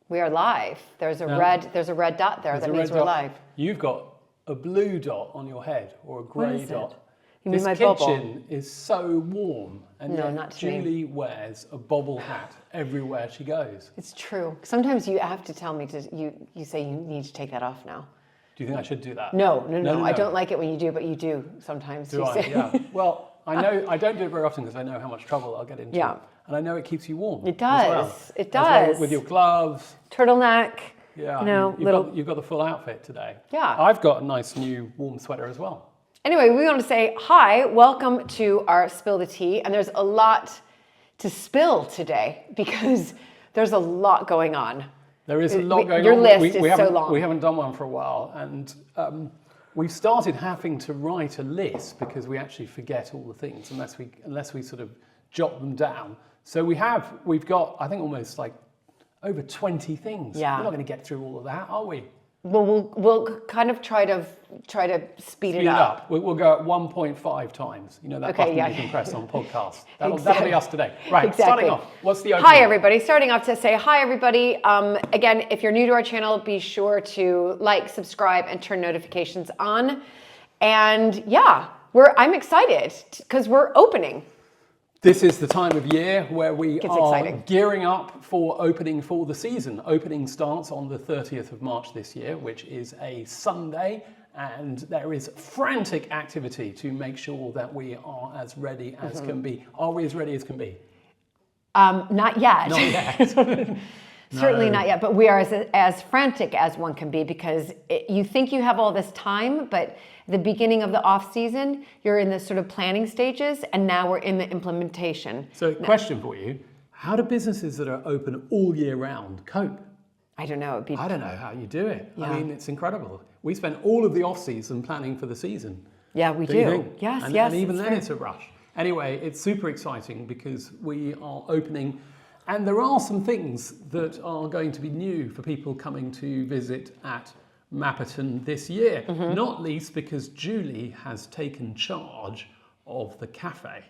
We are live. There's a red dot there. That means we're live. You've got a blue dot on your head or a grey dot. You mean this my kitchen is so warm, and No, yet not to Julie wears a bobble hat everywhere she goes. It's true. Sometimes you have to tell me you say you need to take that off now. Do you think I should do that? No. I don't like it when you do, but you do sometimes. Do I? Yeah. Well, I know I don't do it very often because I know how much trouble I'll get into. Yeah. And I know it keeps you warm. It does. As well. It does. Well, with your gloves. Turtleneck. Yeah. You've got the full outfit today. Yeah. I've got a nice new warm sweater as well. Anyway, we want to say hi, welcome to our Spill the Tea. And there's a lot to spill today because there's a lot going on. There is a lot going on. Your list is so long. We haven't done one for a while. And we've started having to write a list because we actually forget all the things unless we sort of jot them down. So we've got, I think, almost like over 20 things. Yeah. We're not going to get through all of that, are we? Well, we'll kind of try to speed it up. We'll go at 1.5 times. You know that button you can press on podcasts. That'll be us today. Right, Starting off. What's the opening? Hi, everybody. Starting off to say hi, everybody. Again, if you're new to our channel, be sure to like, subscribe, and turn notifications on. And yeah, I'm excited because we're opening. This is the time of year where we are exciting. Gearing up for opening for the season. Opening starts on the 30th of March this year, which is a Sunday, and there is frantic activity to make sure that we are as ready as can be. Are we as ready as can be? Not yet. Not yet. Certainly not yet, but we are as frantic as one can be because you think you have all this time, but the beginning of the off season, you're in the sort of planning stages, and now we're in the implementation. So, question for you: how do businesses that are open all year round cope? I don't know. I don't know how you do it. Yeah. I mean, it's incredible. We spend all of the off season planning for the season. Yeah, we do. You think? Yes, and even then, it's a rush. Anyway, it's super exciting because we are opening. And there are some things that are going to be new for people coming to visit at Mapperton this year, not least because Julie has taken charge of the cafe.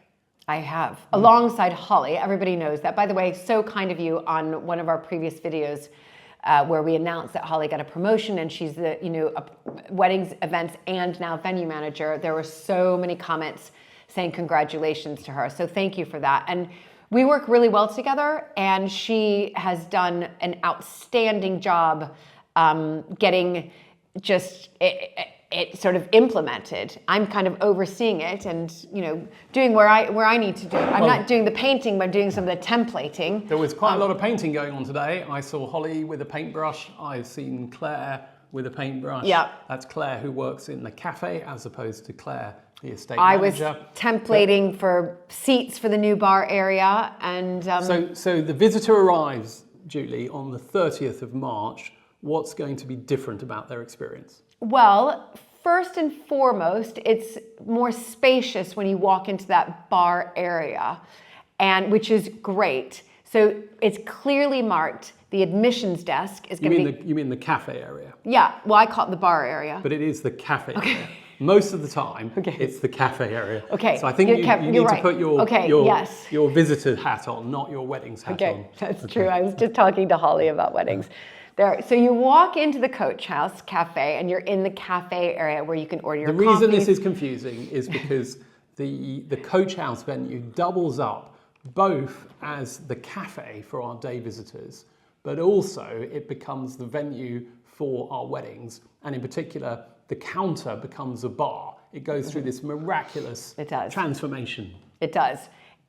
I have, alongside Holly. Everybody knows that. By the way, so kind of you on one of our previous videos where we announced that Holly got a promotion and she's the weddings, events, and now venue manager. There were so many comments saying congratulations to her. So thank you for that. And we work really well together, and she has done an outstanding job getting just it sort of implemented. I'm kind of overseeing it and doing where I need to do. I'm not doing the painting, but I'm doing some of the templating. There was quite a lot of painting going on today. I saw Holly with a paintbrush. I've seen Claire with a paintbrush. Yeah. That's Claire who works in the cafe as opposed to Claire, the estate I manager. was templating for seats for the new bar area, and so the visitor arrives, Julie, on the 30th of March. What's going to be different about their experience? Well, first and foremost, it's more spacious when you walk into that bar area, and which is great. So it's clearly marked. The admissions desk is going to be. You mean the cafe area? Yeah. Well, I call it the bar area. But it is the cafe area. Most of the time, it's the cafe area. Okay. So I think you need to put your visitor hat on, not your weddings hat on. Okay, that's true. I was just talking to Holly about weddings. So you walk into the Coach House Cafe, and you're in the cafe area where you can order your coffee. The reason this is confusing is because the Coach House venue doubles up both as the cafe for our day visitors, but also it becomes the venue for our weddings, and in particular, the counter becomes a bar. It goes through this miraculous transformation. It does.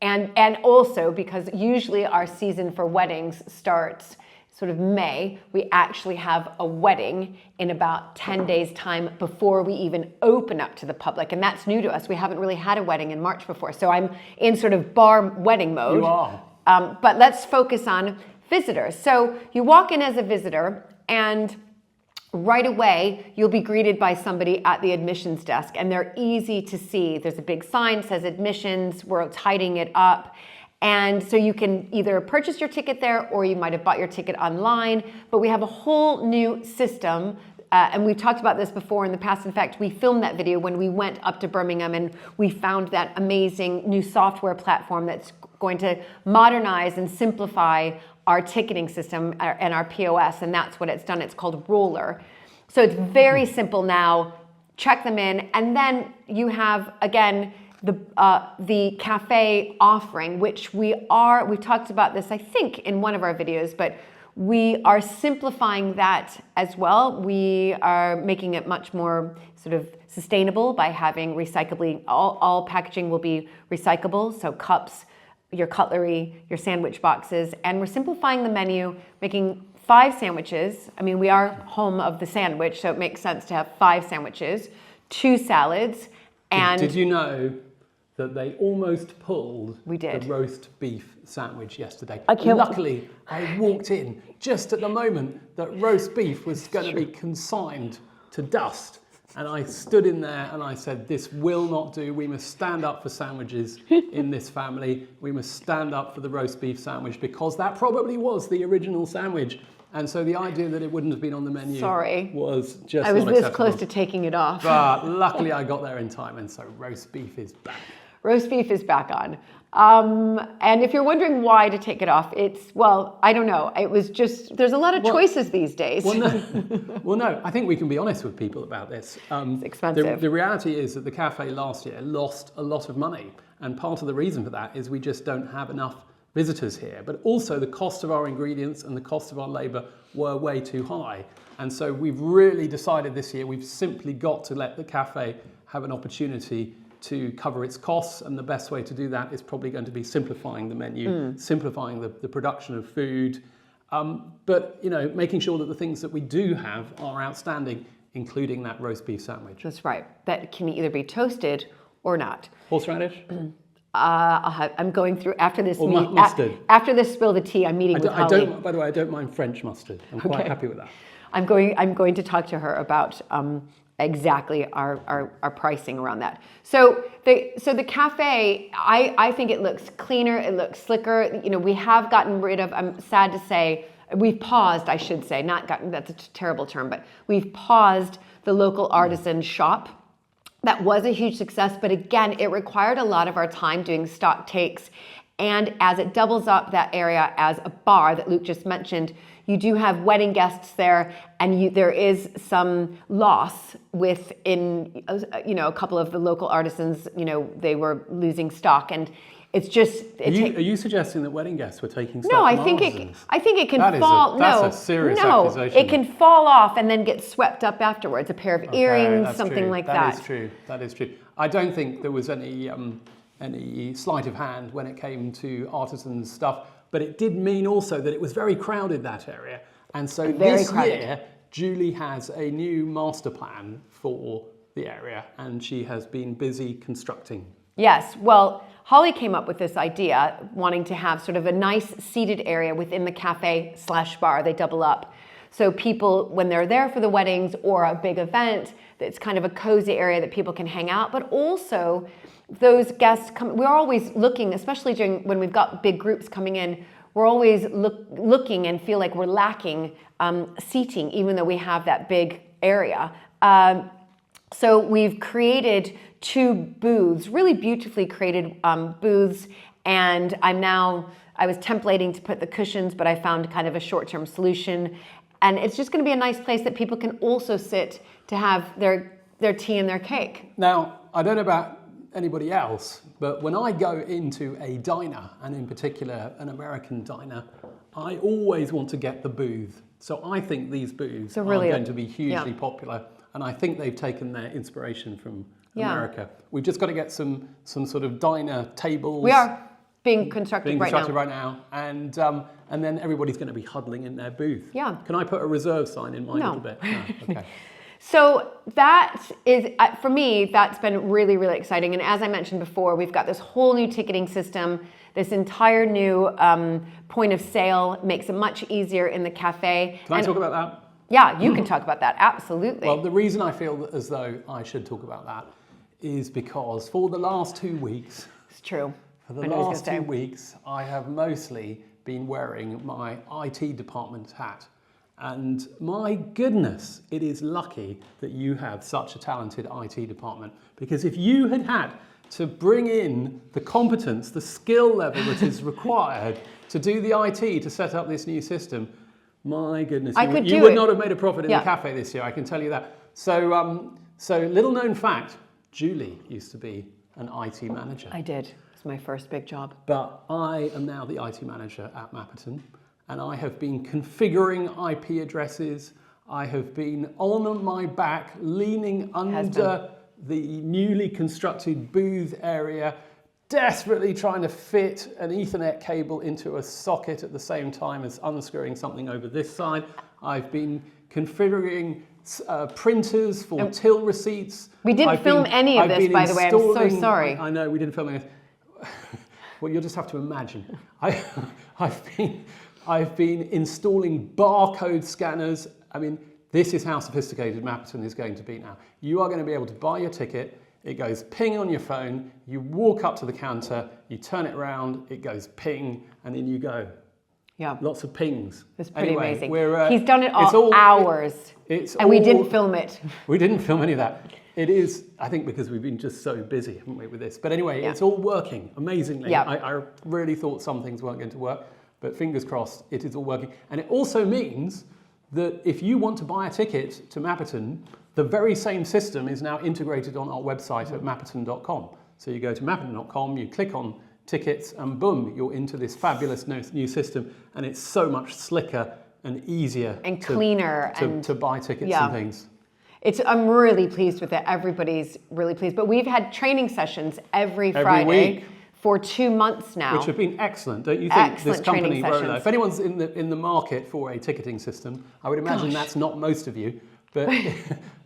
And also because usually our season for weddings starts sort of May, we actually have a wedding in about 10 days time before we even open up to the public. And that's new to us. We haven't really had a wedding in March before. So I'm in sort of bar wedding mode. You are. But let's focus on visitors. So you walk in as a visitor, and right away, you'll be greeted by somebody at the admissions desk, and they're easy to see. There's a big sign that says admissions. We're tidying it up. And so you can either purchase your ticket there, or you might have bought your ticket online. But we have a whole new system. And we've talked about this before in the past. In fact, we filmed that video when we went up to Birmingham, and we found that amazing new software platform that's going to modernize and simplify our ticketing system and our POS, and that's what it's done. It's called Roller. So it's very simple now. Check them in, and then you have, again, the cafe offering, which we've talked about this, I think, in one of our videos, but we are simplifying that as well. We are making it much more sort of sustainable by having all packaging will be recyclable, so cups, your cutlery, your sandwich boxes, and we're simplifying the menu, making 5 sandwiches. I mean, we are home of the sandwich, so it makes sense to have 5 sandwiches, 2 salads, and... Did you know that they almost pulled the roast beef sandwich yesterday? Okay. Luckily, I walked in just at the moment that roast beef was going to be consigned to dust. And I stood in there and I said, this will not do. We must stand up for sandwiches in this family. We must stand up for the roast beef sandwich, because that probably was the original sandwich. And so the idea that it wouldn't have been on the menu was just I was not this acceptable. close to taking it off. But luckily I got there in time, and so roast beef is back. Roast beef is back on. And if you're wondering why to take it off, I don't know. It was just, there's a lot of choices these days. Well, no, I think we can be honest with people about this. It's expensive. The reality is that the cafe last year lost a lot of money. And part of the reason for that is we just don't have enough visitors here. But also the cost of our ingredients and the cost of our labor were way too high. And so we've really decided this year we've simply got to let the cafe have an opportunity to cover its costs, and the best way to do that is probably going to be simplifying the menu, simplifying the production of food, but making sure that the things that we do have are outstanding, including that roast beef sandwich. That's right. That can either be toasted or not. Horseradish? I'm going through after this. Or mustard. After this spill the tea, I'm meeting with Holly. By the way, I don't mind French mustard. I'm quite happy with that. I'm going to talk to her about exactly our pricing around that. So the cafe, I think it looks cleaner, it looks slicker. We have gotten rid of, I'm sad to say, we've paused, I should say, not gotten, that's a terrible term, but we've paused the local artisan shop. That was a huge success, but again, it required a lot of our time doing stock takes. And as it doubles up that area as a bar that Luke just mentioned, you do have wedding guests there, and there is some loss within, a couple of the local artisans. They were losing stock, and it's just. Are you suggesting that wedding guests were taking stock? No, I think it can fall. That's a serious accusation. It can fall off and then get swept up afterwards. A pair of earrings, something like that. That is true. That is true. I don't think there was any sleight of hand when it came to artisan stuff. But it did mean also that it was very crowded, that area. And so this year, Julie has a new master plan for the area, and she has been busy constructing. Yes, well, Holly came up with this idea, wanting to have sort of a nice seated area within the cafe/bar. They double up. So people, when they're there for the weddings or a big event, it's kind of a cozy area that people can hang out, but also those guests come. We're always looking, especially when we've got big groups coming in. We're always looking and feel like we're lacking seating, even though we have that big area. So we've created 2 booths, really beautifully created booths, and I was templating to put the cushions, but I found kind of a short-term solution, and it's just going to be a nice place that people can also sit to have their tea and their cake. Now, I don't know about anybody else, but when I go into a diner, and in particular an American diner, I always want to get the booth. So I think these booths are going to be hugely popular, and I think they've taken their inspiration from America. We've just got to get some sort of diner tables. We are being constructed right now, and then everybody's going to be huddling in their booth. Yeah. Can I put a reserve sign in my little bit? No. Okay. So that is, for me, that's been really, really exciting. And as I mentioned before, we've got this whole new ticketing system, this entire new point of sale, makes it much easier in the cafe. Can I talk about that? Yeah, you can talk about that, absolutely. Well, the reason I feel as though I should talk about that is because for the last 2 weeks... It's true. For the last 2 weeks, I have mostly been wearing my IT department hat. And my goodness, it is lucky that you have such a talented IT department. Because if you had to bring in the competence, the skill level that is required to do the IT, to set up this new system. My goodness, you would not have made a profit in the cafe this year, I can tell you that. So, little known fact, Julie used to be an IT manager. I did. It's my first big job. But I am now the IT manager at Mapperton, and I have been configuring IP addresses. I have been on my back, leaning under the newly constructed booth area, desperately trying to fit an Ethernet cable into a socket at the same time as unscrewing something over this side. I've been configuring printers for till receipts. We didn't film any of this, by the way. I'm so sorry. I know, we didn't film any. Well, you'll just have to imagine. I've been installing barcode scanners. I mean, this is how sophisticated Mapperton is going to be now. You are going to be able to buy your ticket. It goes ping on your phone. You walk up to the counter, you turn it around, it goes ping, and in you go. Yeah. Lots of pings. It's pretty amazing. He's done it all hours. We didn't film it. We didn't film any of that. It is, I think, because we've been just so busy, haven't we, with this. But anyway, it's all working amazingly. Yeah. I really thought some things weren't going to work, but fingers crossed, it is all working. And it also means that if you want to buy a ticket to Mapperton, the very same system is now integrated on our website at mapperton.com. So you go to mapperton.com, you click on tickets, and boom, you're into this fabulous new system. And it's so much slicker and easier and cleaner to buy tickets and things. I'm really pleased with it. Everybody's really pleased. But we've had training sessions every Friday for 2 months now. Which have been excellent, don't you think? Excellent this company, training sessions. Roller, if anyone's in the market for a ticketing system, I would imagine that's not most of you, but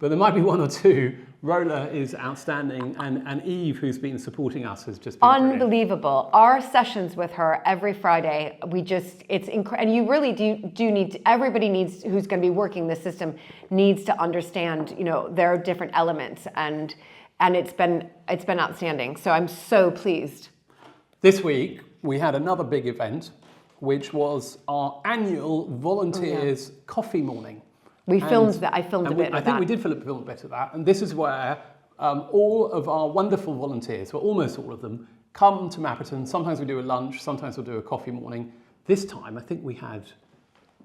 there might be one or two. Roller is outstanding, and Eve, who's been supporting us, has just been unbelievable. Brilliant. Our sessions with her every Friday, it's incredible. And you really do need to, everybody needs, who's going to be working the system, needs to understand, their different elements, and it's been outstanding. So I'm so pleased. This week we had another big event, which was our annual volunteers coffee morning. We filmed that. I filmed a bit of that. I think we did film a bit of that. And this is where all of our wonderful volunteers, well, almost all of them, come to Mapperton. Sometimes we do a lunch, sometimes we'll do a coffee morning. This time, I think we had,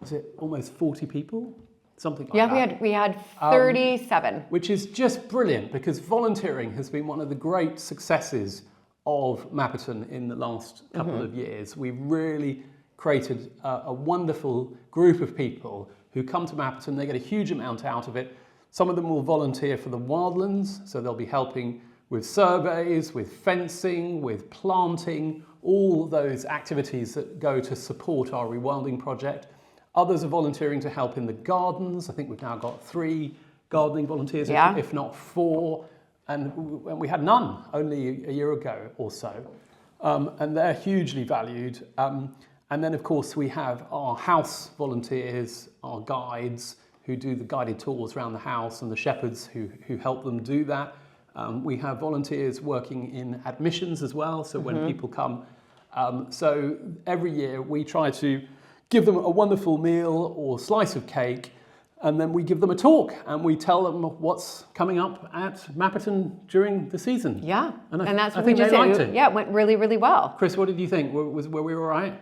was it almost 40 people? Something like that. Yeah, we had 37. Which is just brilliant, because volunteering has been one of the great successes of Mapperton in the last couple of years. We've really created a wonderful group of people who come to Mapperton. They get a huge amount out of it. Some of them will volunteer for the wildlands, so they'll be helping with surveys, with fencing, with planting, all those activities that go to support our rewilding project. Others are volunteering to help in the gardens. I think we've now got 3 gardening volunteers, if not 4. And we had none only a year ago or so. And they're hugely valued. And then, of course, we have our house volunteers, our guides, who do the guided tours around the house, and the shepherds who help them do that. We have volunteers working in admissions as well, so when people come. So every year we try to give them a wonderful meal or slice of cake, and then we give them a talk, and we tell them what's coming up at Mapperton during the season. Yeah, and that's I what we think just they liked it. Yeah, it went really, really well. Chris, what did you think? Were we all right?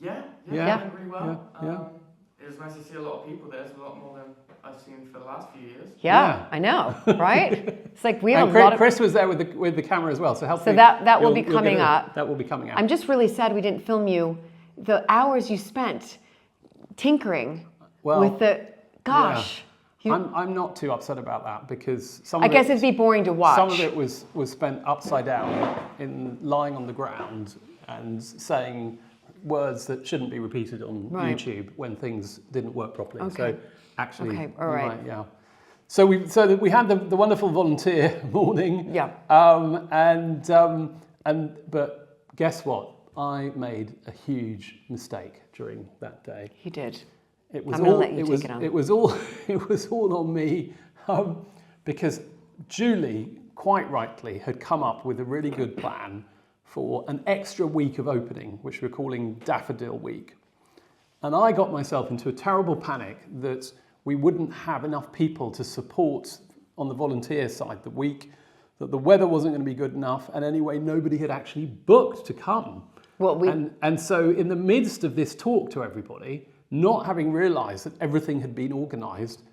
Yeah. Yeah. Went really well. Yeah. It was nice to see a lot of people there. It's a lot more than I've seen for the last few years. Yeah. I know, right? It's like we have a lot of... Chris was there with the camera as well, so help me. So that will be coming up. That will be coming out. I'm just really sad we didn't film you, the hours you spent tinkering with the... Gosh. Yeah. I'm not too upset about that, because I guess it'd be boring to watch. Some of it was spent upside down, lying on the ground and saying words that shouldn't be repeated on YouTube when things didn't work properly. Okay. So actually, all right. So we had the wonderful volunteer morning. Yeah. But guess what? I made a huge mistake during that day. You did. It was I'm all. gonna let you take it on. It was all. It was all on me, because Julie, quite rightly, had come up with a really good plan for an extra week of opening, which we're calling Daffodil Week. And I got myself into a terrible panic that we wouldn't have enough people to support on the volunteer side the week. that the weather wasn't going to be good enough, and anyway, nobody had actually booked to come. Well, and so in the midst of this talk to everybody, not having realised that everything had been organised,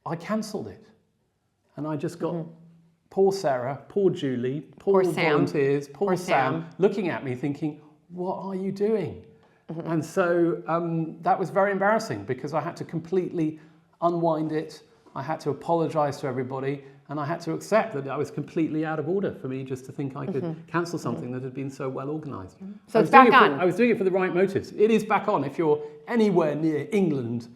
I cancelled it. And I just got poor Sarah, poor Julie, poor volunteers, poor Sam, looking at me thinking, what are you doing? And so that was very embarrassing because I had to completely unwind it. I had to apologise to everybody, and I had to accept that I was completely out of order for me just to think I could cancel something that had been so well organised. So it's back on. I was doing it for the right motives. It is back on. If you're anywhere near England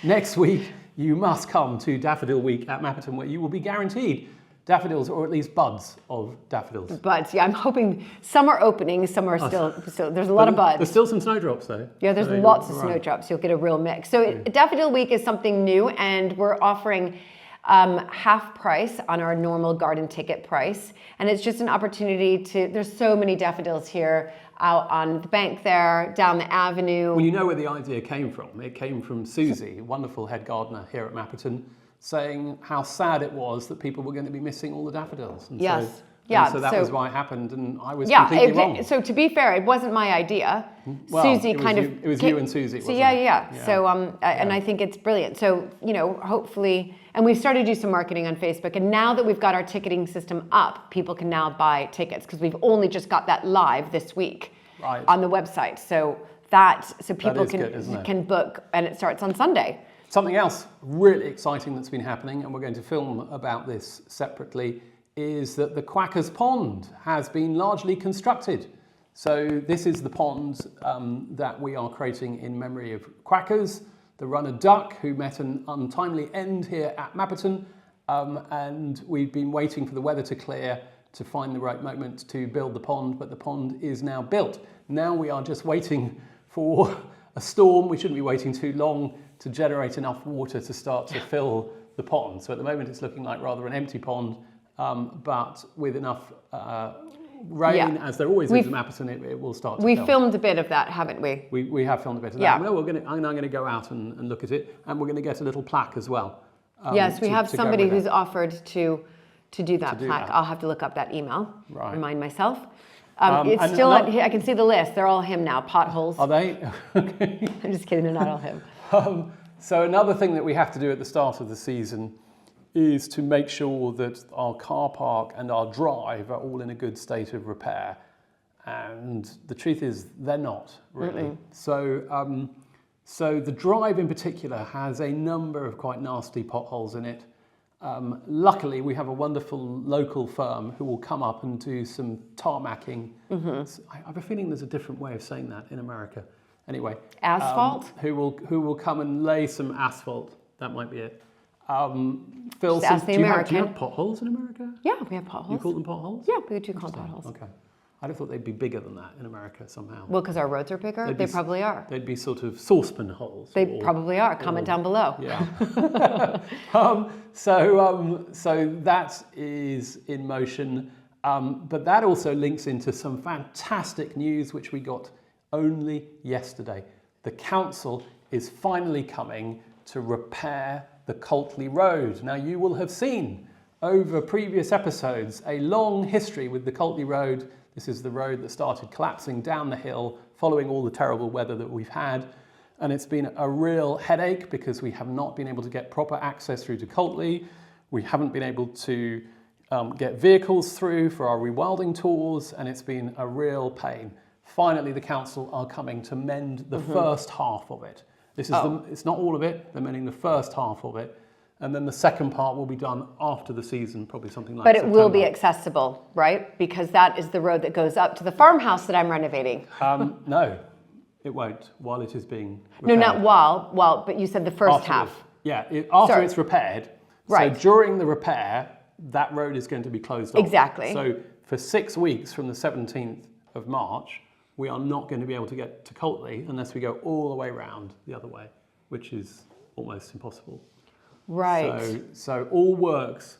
next week, you must come to Daffodil Week at Mapperton, where you will be guaranteed daffodils, or at least buds of daffodils. Buds, yeah. I'm hoping some are opening, some are still there's a lot of buds. There's still some snowdrops though. Yeah, there's lots of snowdrops. You'll get a real mix. So Daffodil Week is something new, and we're offering half price on our normal garden ticket price. And it's just an opportunity there's so many daffodils here out on the bank there, down the avenue. Well, you know where the idea came from. It came from Susie, wonderful head gardener here at Mapperton, saying how sad it was that people were going to be missing all the daffodils. And so that was why it happened, and I was completely wrong. So to be fair, it wasn't my idea. Well, Susie it was you and Susie, wasn't it? Yeah. So and I think it's brilliant. So hopefully, and we've started to do some marketing on Facebook, and now that we've got our ticketing system up, people can now buy tickets because we've only just got that live this week on the website. So people can book, and it starts on Sunday. Something else really exciting that's been happening, and we're going to film about this separately, is that the Quackers pond has been largely constructed. So this is the pond that we are creating in memory of Quackers, the runner duck who met an untimely end here at Mapperton, and we've been waiting for the weather to clear to find the right moment to build the pond, but the pond is now built. Now we are just waiting for a storm. We shouldn't be waiting too long to generate enough water to start to fill the pond. So at the moment it's looking like rather an empty pond, but with enough rain, as there always is in Mapperton, it will start to fill. filmed a bit of that, haven't we? We have filmed a bit of that. Well, I'm going to go out and look at it, and we're going to get a little plaque as well. Yes, we have somebody who's offered to do that plaque. I'll have to look up that email, remind myself. It's still, I can see the list. They're all him now, potholes. Are they? Okay. I'm just kidding, they're not all him. So another thing that we have to do at the start of the season is to make sure that our car park and our drive are all in a good state of repair. And the truth is, they're not really. So the drive in particular has a number of quite nasty potholes in it. Luckily, we have a wonderful local firm who will come up and do some tarmacking. I have a feeling there's a different way of saying that in America. Anyway, asphalt. Who will come and lay some asphalt? That might be it. Phil, do you have potholes in America? Yeah, we have potholes. You call them potholes? Yeah, we do call them potholes. Okay. I'd have thought they'd be bigger than that in America somehow. Well, because our roads are bigger? They probably are. They'd be sort of saucepan holes. They probably are. Comment down below. Yeah. So that is in motion. But that also links into some fantastic news which we got only yesterday. The council is finally coming to repair the Coltley Road. Now, you will have seen over previous episodes a long history with the Coltley Road. This is the road that started collapsing down the hill following all the terrible weather that we've had. And it's been a real headache because we have not been able to get proper access through to Coltley. We haven't been able to get vehicles through for our rewilding tours, and it's been a real pain. Finally, the council are coming to mend the first half of it. This is it's not all of it, they're mending the first half of it. And then the second part will be done after the season, probably something like September. But it will be accessible, right? Because that is the road that goes up to the farmhouse that I'm renovating. No, it won't, while it is being repaired. No, not while, but you said the first half. Yeah, after it's repaired. Right. So during the repair, that road is going to be closed off. Exactly. So for 6 weeks from the 17th of March, we are not going to be able to get to Coltley unless we go all the way around the other way, which is almost impossible. Right. So all works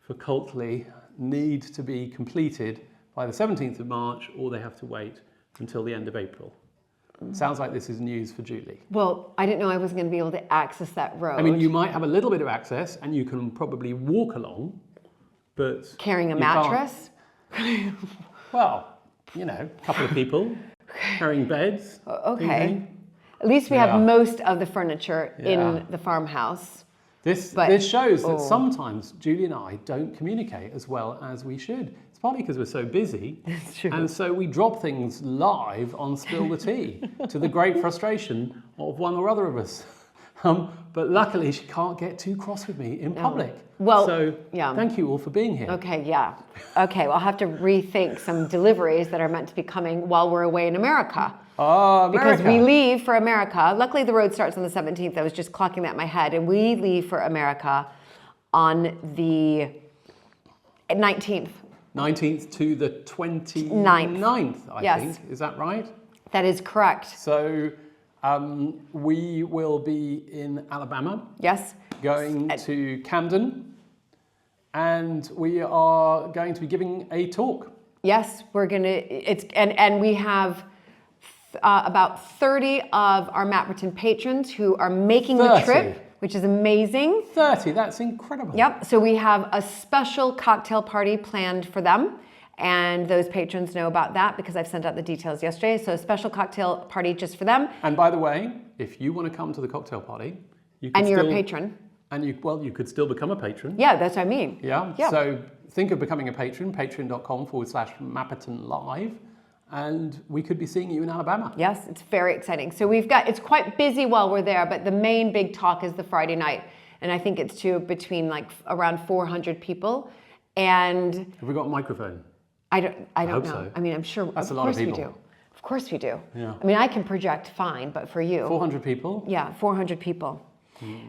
for Coltley need to be completed by the 17th of March, or they have to wait until the end of April. Sounds like this is news for Julie. Well, I didn't know I was going to be able to access that road. I mean, you might have a little bit of access and you can probably walk along, but Carrying a you can't- mattress? Well, you know, a couple of people carrying beds. Okay. Mhm. At least we Yeah. have most of the furniture Yeah. in the farmhouse. This shows that sometimes Julie and I don't communicate as well as we should. It's partly because we're so busy, and so we drop things live on Spill the Tea, to the great frustration of one or other of us. But luckily, she can't get too cross with me in public. Well, so yeah. thank you all for being here. Okay, yeah. Okay, well, I'll have to rethink some deliveries that are meant to be coming while we're away in America. Oh, America. Because we leave for America. Luckily, the road starts on the 17th. I was just clocking that in my head. And we leave for America on the 19th. 19th to the 29th, I think. Is that right? That is correct. So we will be in Alabama. Yes. Going to Camden. And we are going to be giving a talk. Yes, we're going to, and we have about 30 of our Mapperton patrons who are making the trip, which is amazing. 30, that's incredible. Yep, so we have a special cocktail party planned for them. And those patrons know about that because I've sent out the details yesterday. So a special cocktail party just for them. And by the way, if you want to come to the cocktail party, you can you're a patron. And you could still become a patron. Yeah, that's what I mean. Yeah. So think of becoming a patron, patreon.com/Mapperton Live. And we could be seeing you in Alabama. Yes, it's very exciting. So it's quite busy while we're there, but the main big talk is the Friday night. And I think it's between like around 400 people. And have we got a microphone? I don't know. So. I mean, I'm sure. That's a lot of people. We do. Of course we do. Yeah. I mean, I can project fine, but for you. 400 people? Yeah, 400 people.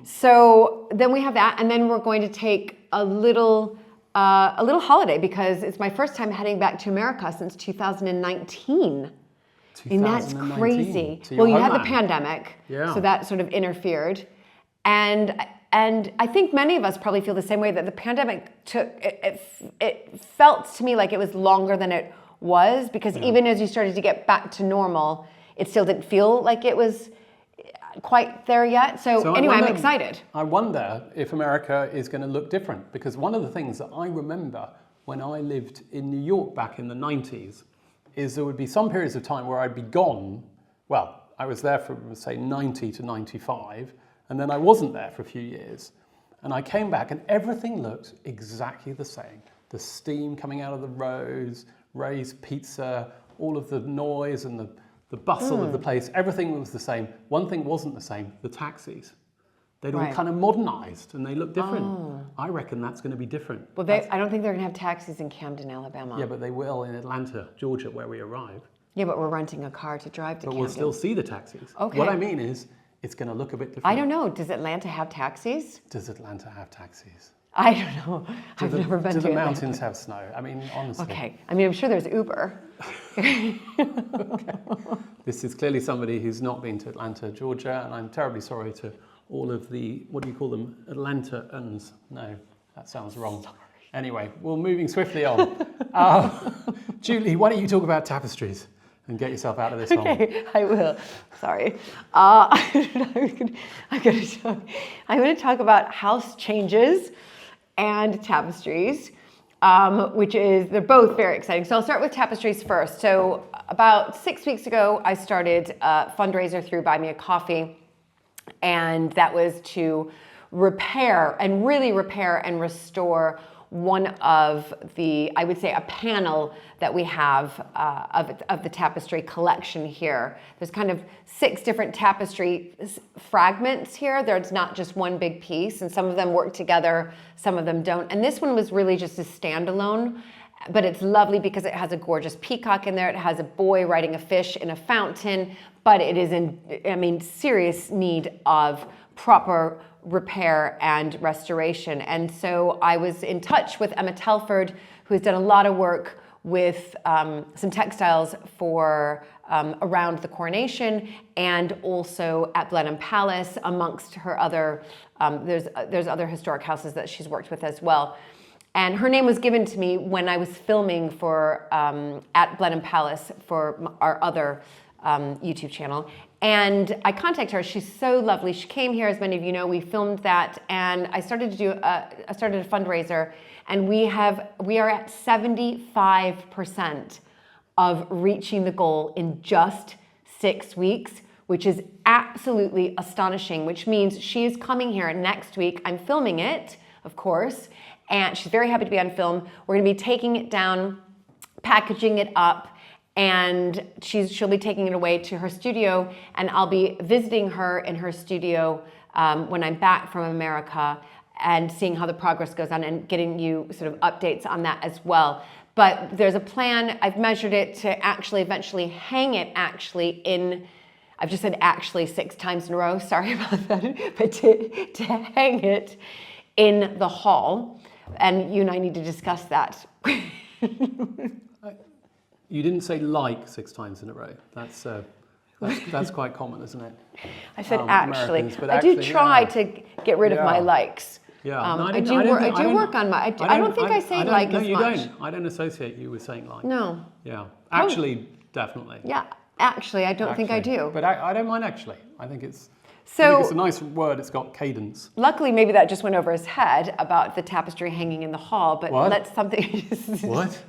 So then we have that, and then we're going to take a little holiday because it's my first time heading back to America since 2019. And that's crazy. So well, you had the pandemic, so that sort of interfered, and I think many of us probably feel the same way that the pandemic took. It felt to me like it was longer than it was because even as you started to get back to normal, it still didn't feel like it was quite there yet. So anyway, I'm excited. I wonder if America is going to look different because one of the things that I remember when I lived in New York back in the 90s is there would be some periods of time where I'd be gone. Well, I was there from say 90 to 95 and then I wasn't there for a few years. And I came back and everything looked exactly the same. The steam coming out of the roads, Ray's Pizza, all of the noise and the bustle of the place, everything was the same. One thing wasn't the same, the taxis. They'd all kind of modernized and they look different. I reckon that's going to be different. Well, I don't think they're going to have taxis in Camden, Alabama. Yeah, but they will in Atlanta, Georgia, where we arrive. Yeah, but we're renting a car to drive to Camden. But we'll still see the taxis. Okay. What I mean is, it's going to look a bit different. I don't know. Does Atlanta have taxis? Does Atlanta have taxis? I don't know. I've never been to Do the Atlanta. mountains have snow? I mean, honestly. Okay. I mean, I'm sure there's Uber. Okay. This is clearly somebody who's not been to Atlanta, Georgia, and I'm terribly sorry to all of the, what do you call them, Atlantaans? No, that sounds wrong. Sorry. Anyway, we're moving swiftly on. Julie, why don't you talk about tapestries and get yourself out of this hole? Okay, I will. Sorry. I'm going to talk about house changes and tapestries. They're both very exciting. So I'll start with tapestries first. So about 6 weeks ago, I started a fundraiser through Buy Me a Coffee, and that was to repair and restore one of the, I would say, a panel that we have of the tapestry collection here. There's kind of 6 different tapestry fragments here. There's not just one big piece, and some of them work together, some of them don't. And this one was really just a standalone, but it's lovely because it has a gorgeous peacock in there. It has a boy riding a fish in a fountain, but it is in, serious need of proper repair and restoration. And so I was in touch with Emma Telford, who has done a lot of work with some textiles for around the coronation and also at Blenheim Palace, amongst her other, there's other historic houses that she's worked with as well. And her name was given to me when I was filming for at Blenheim Palace for our other YouTube channel. And I contacted her. She's so lovely. She came here, as many of you know. We filmed that, and I started a fundraiser, and we are at 75% of reaching the goal in just 6 weeks, which is absolutely astonishing. Which means she is coming here next week. I'm filming it, of course, and she's very happy to be on film. We're going to be taking it down, packaging it up, and she'll be taking it away to her studio, and I'll be visiting her in her studio when I'm back from America and seeing how the progress goes on and getting you sort of updates on that as well. But there's a plan. I've measured it to actually eventually hang it in, I've just said actually 6 times in a row, sorry about that, but to hang it in the hall. And you and I need to discuss that. You didn't say like 6 times in a row. That's quite common, isn't it? I said actually. But I do try to get rid of my likes. Yeah, I do work on my. I don't think I say like as much. No, you don't. I don't associate you with saying like. No. Yeah. Actually, definitely. Yeah. Actually, I don't think I do. But I don't mind actually. I think it's So it's a nice word. It's got cadence. Luckily, maybe that just went over his head about the tapestry hanging in the hall. But that's something. What?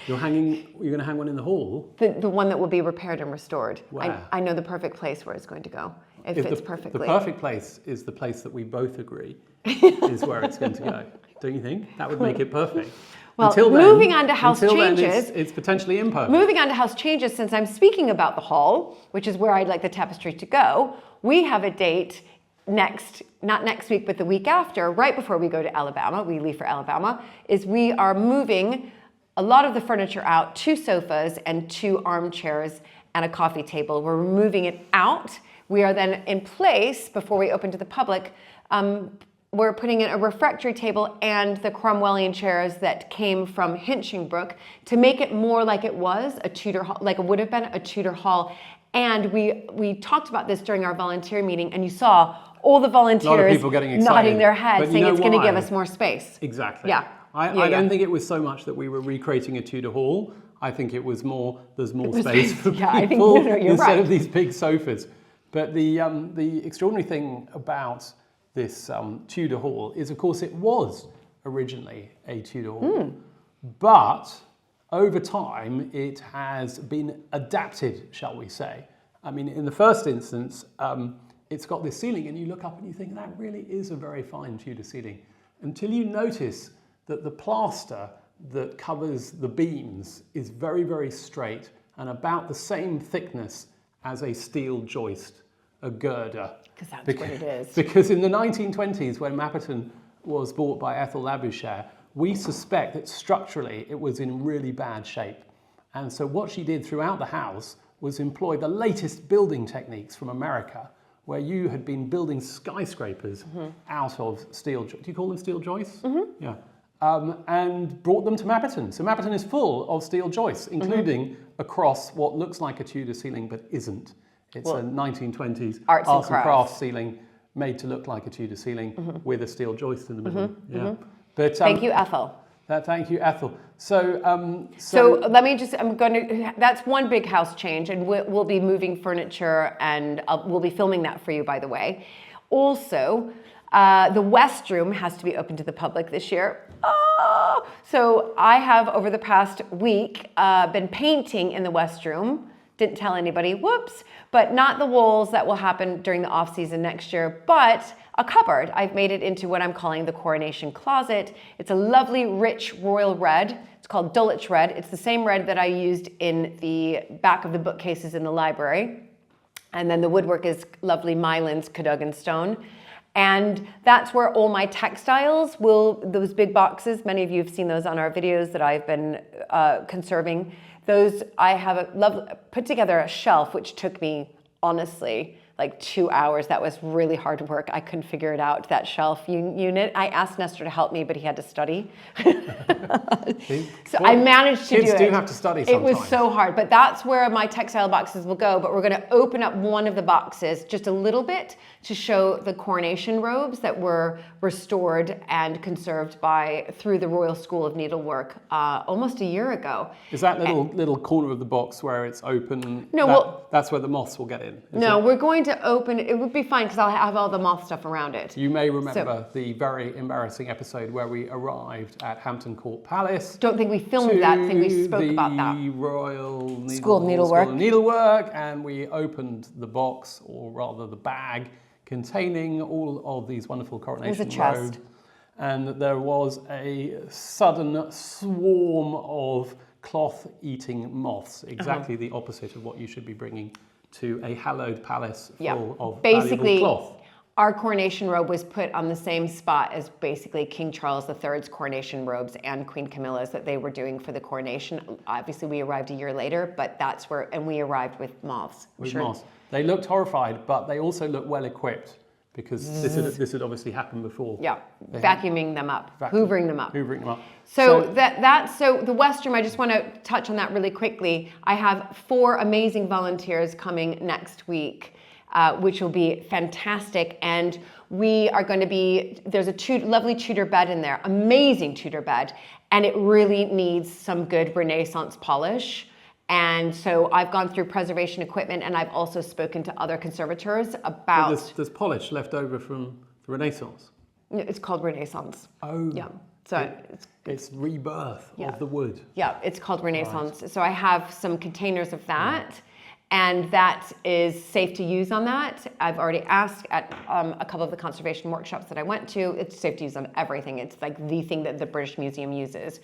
You're going to hang one in the hall? The one that will be repaired and restored. Wow. I know the perfect place where it's going to go. It fits perfectly. The perfect place is the place that we both agree is where it's going to go. Don't you think? That would make it perfect. Well, moving on to house changes. It's potentially imperfect. Moving on to house changes, since I'm speaking about the hall, which is where I'd like the tapestry to go, we have a date not next week, but the week after, right before we go to Alabama, we leave for Alabama, is we are moving a lot of the furniture out, 2 sofas and 2 armchairs and a coffee table. We're moving it out. We are then in place, before we open to the public, we're putting in a refractory table and the Cromwellian chairs that came from Hinchingbrook to make it more like it was a Tudor hall, like it would have been a Tudor hall. And we talked about this during our volunteer meeting, and you saw all the volunteers nodding their heads, saying it's going to give us more space. Exactly. Yeah. I don't think it was so much that we were recreating a Tudor hall. I think it was more, there's more space for people instead of these big sofas. But the extraordinary thing about this Tudor hall is, of course, it was originally a Tudor hall. But over time, it has been adapted, shall we say. I mean, in the first instance, it's got this ceiling, and you look up and you think, that really is a very fine Tudor ceiling. Until you notice that the plaster that covers the beams is very, very straight and about the same thickness as a steel joist, a girder. Because that's what it is. Because in the 1920s, when Mapperton was bought by Ethel Labouchere, we suspect that structurally it was in really bad shape. And so what she did throughout the house was employ the latest building techniques from America, where you had been building skyscrapers out of steel, do you call them steel joists? Yeah. And brought them to Mapperton. So Mapperton is full of steel joists, including across what looks like a Tudor ceiling but isn't. It's a 1920s arts and crafts ceiling made to look like a Tudor ceiling with a steel joist in the middle. Yeah. But thank you, Ethel. Thank you, Ethel. So let me just, that's one big house change, and we'll be moving furniture, and we'll be filming that for you, by the way. Also, the West Room has to be open to the public this year. Oh! So I have, over the past week, been painting in the West Room. Didn't tell anybody, whoops, but not the walls. That will happen during the off season next year, but a cupboard. I've made it into what I'm calling the Coronation Closet. It's a lovely, rich royal red. It's called Dulwich red. It's the same red that I used in the back of the bookcases in the library. And then the woodwork is lovely Mylands Cadogan stone. And that's where all my textiles those big boxes, many of you have seen those on our videos that I've been conserving. Those, I have put together a shelf, which took me, honestly, like 2 hours. That was really hard work. I couldn't figure it out, that shelf unit. I asked Nestor to help me, but he had to study. So I managed to do it. Kids do have to study sometimes. It was so hard, but that's where my textile boxes will go. But we're going to open up one of the boxes just a little bit to show the coronation robes that were restored and conserved through the Royal School of Needlework almost a year ago. Is that little corner of the box where it's open? No, that's where the moths will get in. We're going to open. It would be fine because I'll have all the moth stuff around it. You may remember the very embarrassing episode where we arrived at Hampton Court Palace. Don't think we filmed that. I think we spoke about that. The Royal School of Needlework. School of Needlework, and we opened the box, or rather the bag, containing all of these wonderful coronation There's a chest. robes. And there was a sudden swarm of cloth-eating moths, exactly the opposite of what you should be bringing to a hallowed palace full of valuable cloth. Our coronation robe was put on the same spot as basically King Charles III's coronation robes and Queen Camilla's that they were doing for the coronation. Obviously, we arrived a year later, but that's where, and we arrived with moths. Moths. They looked horrified, but they also looked well equipped because this had obviously happened before. Yeah, vacuuming them up, hoovering them up. So the West Room, I just want to touch on that really quickly. I have 4 amazing volunteers coming next week. Which will be fantastic, and we are going to be, there's a lovely Tudor bed in there, amazing Tudor bed, and it really needs some good Renaissance polish. And so I've gone through preservation equipment, and I've also spoken to other conservators about... So there's polish left over from the Renaissance? It's called Renaissance. Oh. Yeah. So it's rebirth of the wood. Yeah, it's called Renaissance. Right. So I have some containers of that. Right. And that is safe to use on that. I've already asked at a couple of the conservation workshops that I went to. It's safe to use on everything. It's like the thing that the British Museum uses.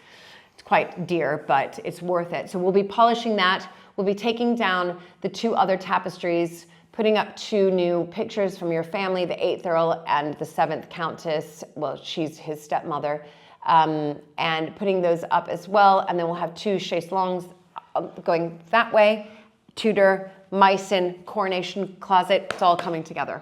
It's quite dear, but it's worth it. So we'll be polishing that. We'll be taking down the 2 other tapestries, putting up 2 new pictures from your family, the 8th Earl and the 7th Countess. Well, she's his stepmother. And putting those up as well. And then we'll have 2 chaise longues going that way. Tudor, Meissen, coronation closet, it's all coming together.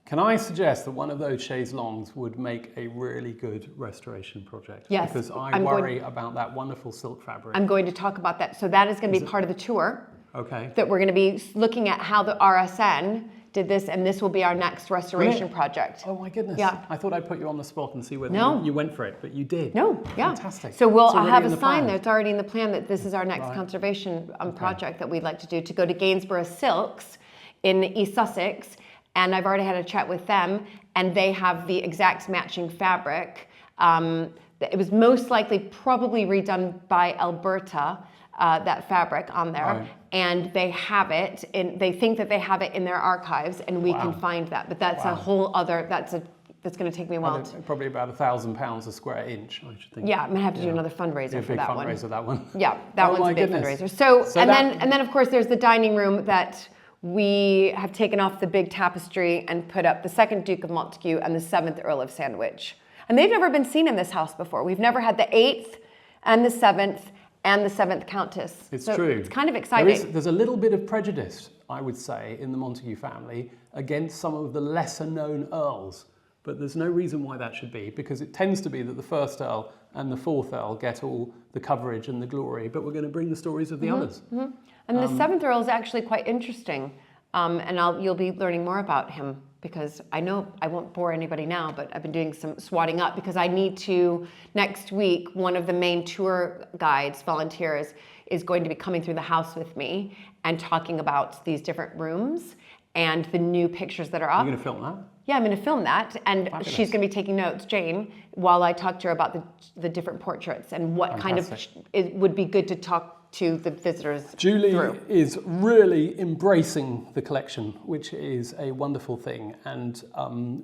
Can I suggest that one of those chaise longues would make a really good restoration project? Yes. Because I worry about that wonderful silk fabric. I'm going to talk about that. So that is going to be part of the tour. Okay. That we're going to be looking at how the RSN did this, and this will be our next restoration project. Oh my goodness. Yeah. I thought I'd put you on the spot and see whether you went for it, but you did. No, yeah. Fantastic. So I'll have a sign there. It's already in the plan that this is our next conservation project that we'd like to do, to go to Gainsborough Silks in East Sussex. And I've already had a chat with them, and they have the exact matching fabric. It was most likely probably redone by Alberta, that fabric on there. Right. And they have it they think that they have it in their archives, and we can find that. But that's a whole other, that's going to take me a while. Probably about £1,000 a square inch, I should think. Yeah, I'm going to have to do another fundraiser for that one. Big fundraiser, that one. Yeah, that one's a big fundraiser. So then of course there's the dining room that we have taken off the big tapestry and put up the 2nd Duke of Montague and the 7th Earl of Sandwich. And they've never been seen in this house before. We've never had the 8th and the 7th and the 7th Countess. It's true. It's kind of exciting. There's a little bit of prejudice, I would say, in the Montague family against some of the lesser known earls. But there's no reason why that should be, because it tends to be that the 1st Earl and the 4th Earl get all the coverage and the glory, but we're going to bring the stories of the others. Mm-hmm. And the 7th Earl is actually quite interesting. And you'll be learning more about him, because I know I won't bore anybody now, but I've been doing some swatting up, because I need to, next week, one of the main tour guides, volunteers, is going to be coming through the house with me and talking about these different rooms and the new pictures that are up. You're going to film that? Yeah, I'm going to film that, and she's going to be taking notes, Jane, while I talk to her about the different portraits and what kind of it would be good to talk to the visitors Julie through. Is really embracing the collection, which is a wonderful thing. And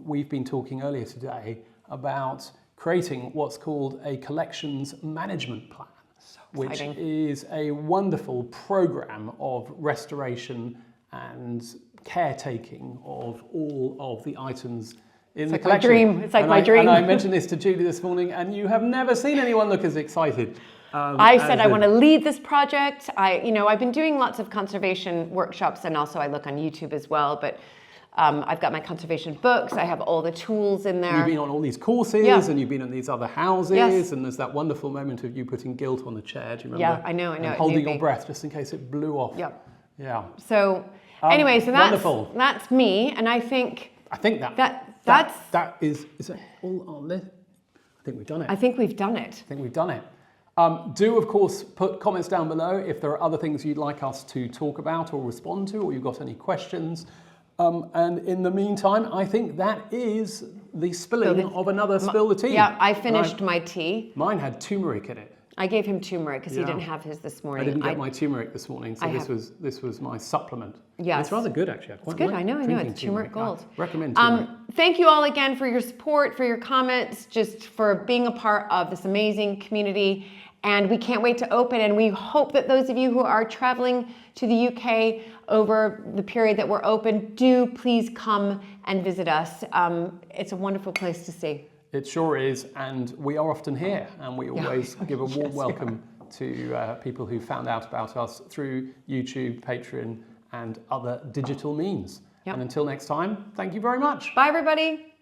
we've been talking earlier today about creating what's called a collections management plan, which is a wonderful program of restoration and caretaking of all of the items in the collection. It's like my dream. And I mentioned this to Julie this morning, and you have never seen anyone look as excited. I said I want to lead this project. I've been doing lots of conservation workshops, and also I look on YouTube as well. But I've got my conservation books. I have all the tools in there. You've been on all these courses, and you've been in these other houses, and there's that wonderful moment of you putting gilt on the chair. Do you remember? Yeah, I know. And holding your breath just in case it blew off. Yeah. Yeah. So anyway, so wonderful. that's me, and I think I think that is it all on this? I think we've done it. I think we've done it. I think we've done it. Do, of course, put comments down below if there are other things you'd like us to talk about or respond to, or you've got any questions. And in the meantime, I think that is the spilling of another Spill the Tea. Yeah, I finished my tea. Mine had turmeric in it. I gave him turmeric because he didn't have his this morning. I didn't get my turmeric this morning, so this was my supplement. Yes. It's rather good, actually. It's good, I know, it's turmeric gold. I recommend turmeric. Thank you all again for your support, for your comments, just for being a part of this amazing community. And we can't wait to open, and we hope that those of you who are traveling to the UK over the period that we're open, do please come and visit us. It's a wonderful place to see. It sure is, and we are often here, and we always give a warm welcome to people who found out about us through YouTube, Patreon, and other digital means. And until next time, thank you very much. Bye, everybody.